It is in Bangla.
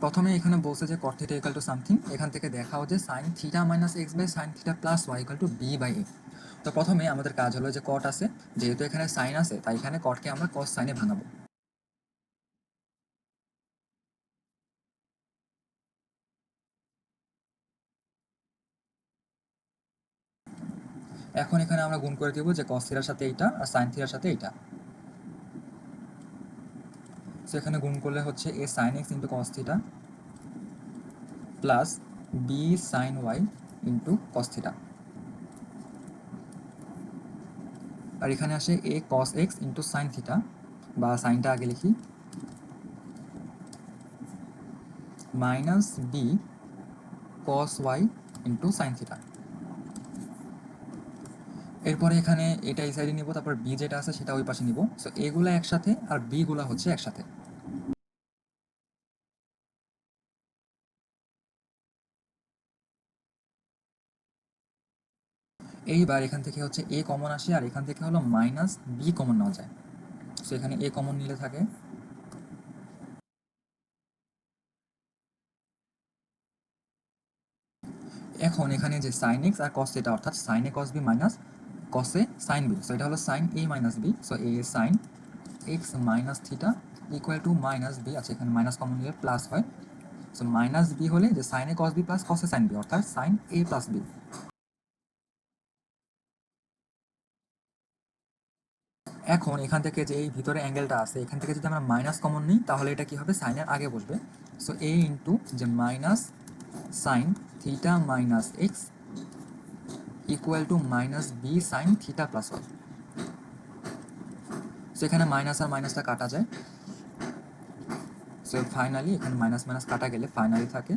প্রথমে এখানে বলছে যে cot theta equal to something, এখান থেকে দেখাও যে sine theta minus x by sine theta plus y equal to b by a. তো প্রথমে আমাদের কাজ হলো যে কট আছে, যেহেতু এখানে সাইন আছে তাই এখানে কটকে আমরা কস সাইনে ভাঙাবো। এখন এখানে আমরা গুণ করে দিব যে কস থিটার সাথে এইটা আর সাইন থিটার সাথে এইটা। সো এখানে গুণ করলে হচ্ছে a sine x into cos theta plus b sine y into cos theta, আর এখানে আসে a cos x into sine theta, বা সাইনটা আগে লিখি, minus b cos y into sine theta. এরপরে এখানে এটা এই সাইডে নিব, তারপর বি যেটা আছে সেটা ওই পাশে নিব। সো এগুলা একসাথে আর বি গুলা হচ্ছে একসাথে। এইবার এখান থেকে হচ্ছে এ কমন আসে আর এখান থেকে হলো মাইনাস বি কমন নেওয়া যায়। সো এখানে এ কমন নিলে থাকে, এখন এখানে যে সাইন এক্স আর কস থিটা অর্থাৎ sine a cos b minus কসে সাইন বি, সো এটা হলো sine a minus b. So a sine x minus theta equal to minus b, আচ্ছা এখানে মাইনাস কমন নিলে প্লাস হয়। সো মাইনাস বি হলে যে sine a cos b plus কসে সাইন বি অর্থাৎ সাইন এ প্লাস বি। এখন এখান থেকে যে এই ভিতরে অ্যাঙ্গেলটা আছে এখান থেকে যদি আমরা মাইনাস কমন নিই তাহলে এটা কি হবে, সাইনের আগে বসবে। সো এ ইন্টু যে minus sine theta minus x equal to minus b sine theta plus y. So এখানে মাইনাস আর মাইনাসটা কাটা যায়। সো ফাইনালি এখানে মাইনাস মাইনাস কাটা গেলে ফাইনালি থাকে